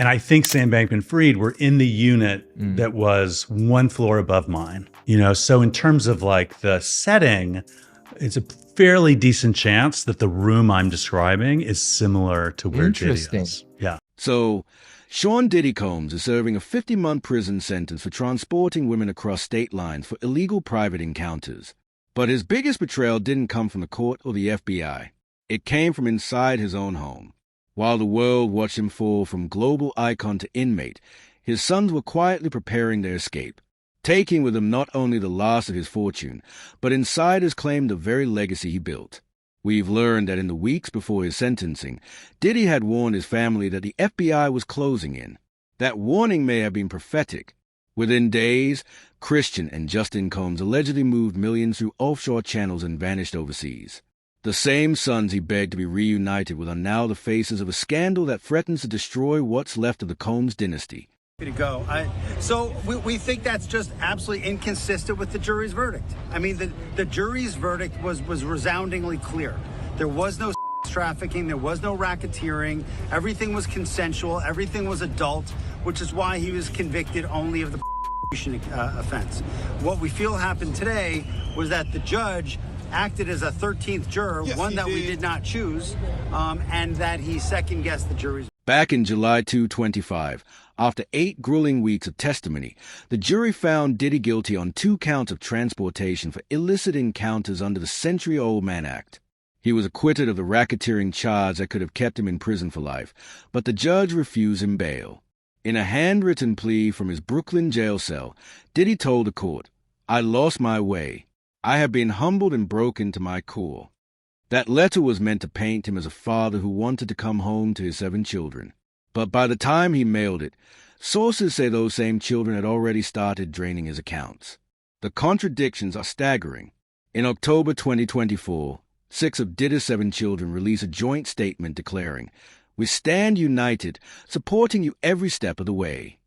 And I think Sam Bankman-Fried were in the unit that was one floor above mine. So in terms of like the setting, it's a fairly decent chance that the room I'm describing is similar to where Diddy is. Yeah. So Sean Diddy Combs is serving a 50-month prison sentence for transporting women across state lines for illegal private encounters. But his biggest betrayal didn't come from the court or the FBI. It came from inside his own home. While the world watched him fall from global icon to inmate, his sons were quietly preparing their escape, taking with them not only the loss of his fortune, but insiders claimed the very legacy he built. We've learned that in the weeks before his sentencing, Diddy had warned his family that the FBI was closing in. That warning may have been prophetic. Within days, Christian and Justin Combs allegedly moved millions through offshore channels and vanished overseas. The same sons he begged to be reunited with are now the faces of a scandal that threatens to destroy what's left of the Combs dynasty. To go. So we think that's just absolutely inconsistent with the jury's verdict. I mean, the jury's verdict was resoundingly clear. There was no trafficking, there was no racketeering, everything was consensual, everything was adult, which is why he was convicted only of the offense. What we feel happened today was that the judge acted as a 13th juror, one that we did not choose, and that he second-guessed the jury's. Back in July 2025, after 8 grueling weeks of testimony, the jury found Diddy guilty on 2 counts of transportation for illicit encounters under the Century-Old Man Act. He was acquitted of the racketeering charge that could have kept him in prison for life, but the judge refused him bail. In a handwritten plea from his Brooklyn jail cell, Diddy told the court, "I lost my way. I have been humbled and broken to my core." That letter was meant to paint him as a father who wanted to come home to his 7 children. But by the time he mailed it, sources say those same children had already started draining his accounts. The contradictions are staggering. In October 2024, 6 of Diddy's 7 children released a joint statement declaring, "We stand united, supporting you every step of the way."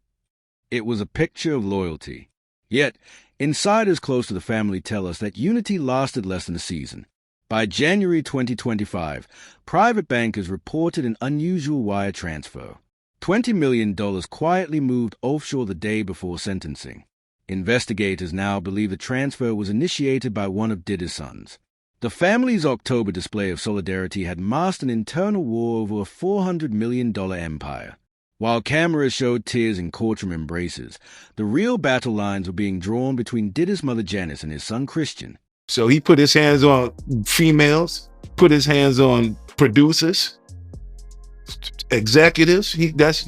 It was a picture of loyalty. Yet, insiders close to the family tell us that unity lasted less than a season. By January 2025, private bankers reported an unusual wire transfer. $20 million quietly moved offshore the day before sentencing. Investigators now believe the transfer was initiated by one of Diddy's sons. The family's October display of solidarity had masked an internal war over a $400 million empire. While cameras showed tears and courtroom embraces, the real battle lines were being drawn between Diddy's mother Janice and his son Christian. So he put his hands on females, put his hands on producers, executives. That's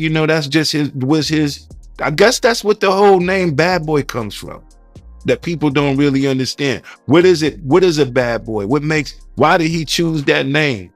just his. I guess that's what the whole name Bad Boy comes from. That people don't really understand. What is it? What is a bad boy? Why did he choose that name?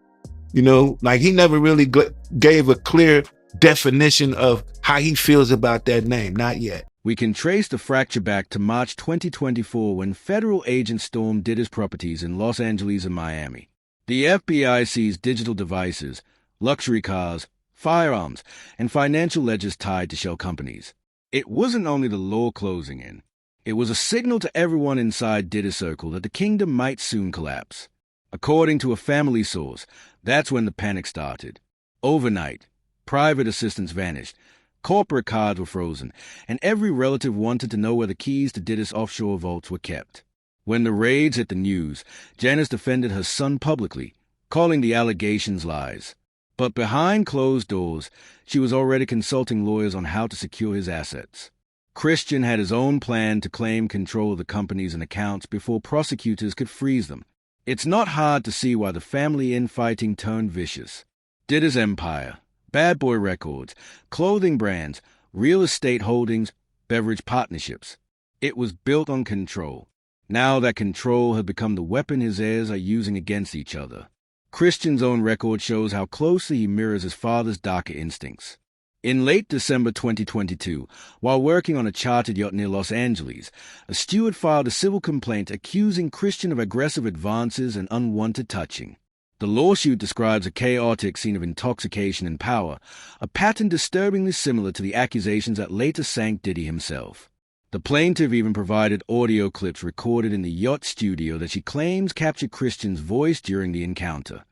Like he never really gave a clear definition of how he feels about that name. Not yet. We can trace the fracture back to March 2024 when federal agents stormed Diddy's properties in Los Angeles and Miami. The FBI seized digital devices, luxury cars, firearms, and financial ledgers tied to shell companies. It wasn't only the law closing in. It was a signal to everyone inside Diddy's circle that the kingdom might soon collapse. According to a family source, that's when the panic started. Overnight, private assistants vanished, corporate cards were frozen, and every relative wanted to know where the keys to Diddy's offshore vaults were kept. When the raids hit the news, Janice defended her son publicly, calling the allegations lies. But behind closed doors, she was already consulting lawyers on how to secure his assets. Christian had his own plan to claim control of the companies and accounts before prosecutors could freeze them. It's not hard to see why the family infighting turned vicious. Diddy's empire, Bad Boy Records, clothing brands, real estate holdings, beverage partnerships. It was built on control. Now that control had become the weapon his heirs are using against each other. Christian's own record shows how closely he mirrors his father's darker instincts. In late December 2022, while working on a chartered yacht near Los Angeles, a steward filed a civil complaint accusing Christian of aggressive advances and unwanted touching. The lawsuit describes a chaotic scene of intoxication and power, a pattern disturbingly similar to the accusations that later sank Diddy himself. The plaintiff even provided audio clips recorded in the yacht studio that she claims captured Christian's voice during the encounter.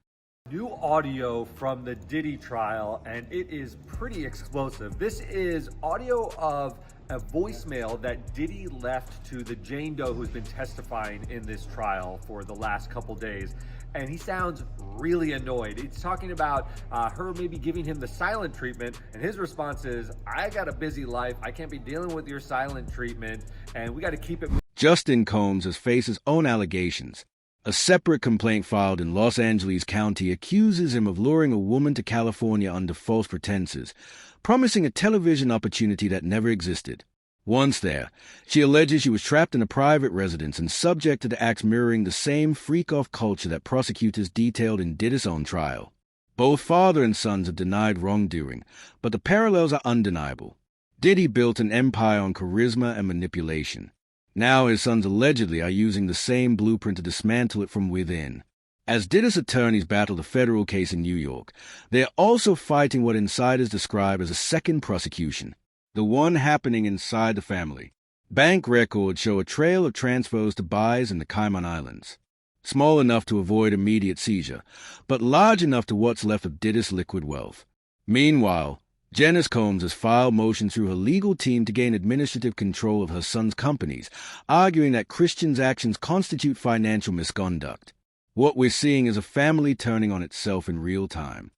New audio from the Diddy trial, and it is pretty explosive. This is audio of a voicemail that Diddy left to the Jane Doe who's been testifying in this trial for the last couple days. And he sounds really annoyed. He's talking about her maybe giving him the silent treatment, and his response is, I got a busy life. I can't be dealing with your silent treatment, and we got to keep it. Justin Combs has faced his own allegations. A separate complaint filed in Los Angeles County accuses him of luring a woman to California under false pretenses, promising a television opportunity that never existed. Once there, she alleges she was trapped in a private residence and subjected to acts mirroring the same freak-off culture that prosecutors detailed in Diddy's own trial. Both father and sons have denied wrongdoing, but the parallels are undeniable. Diddy built an empire on charisma and manipulation. Now his sons allegedly are using the same blueprint to dismantle it from within. As Diddy's attorneys battle a federal case in New York, they are also fighting what insiders describe as a second prosecution, the one happening inside the family. Bank records show a trail of transfers to buys in the Cayman Islands, small enough to avoid immediate seizure, but large enough to what's left of Diddy's liquid wealth. Meanwhile, Janice Combs has filed motions through her legal team to gain administrative control of her son's companies, arguing that Christian's actions constitute financial misconduct. What we're seeing is a family turning on itself in real time.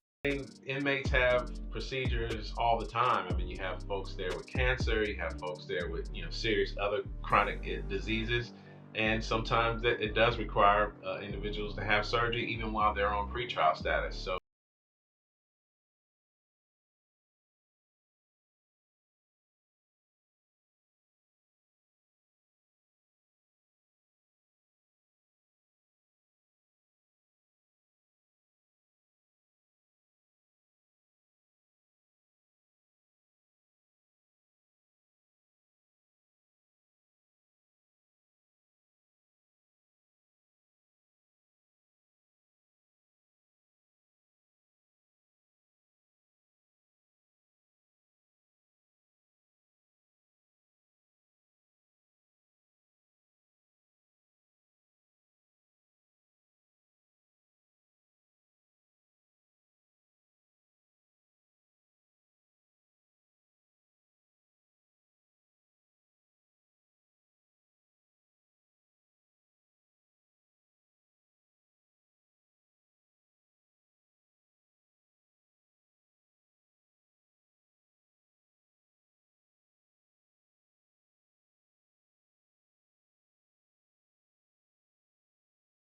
Inmates have procedures all the time. I mean, you have folks there with cancer, you have folks there with, serious other chronic diseases, and sometimes it does require individuals to have surgery even while they're on pretrial status. So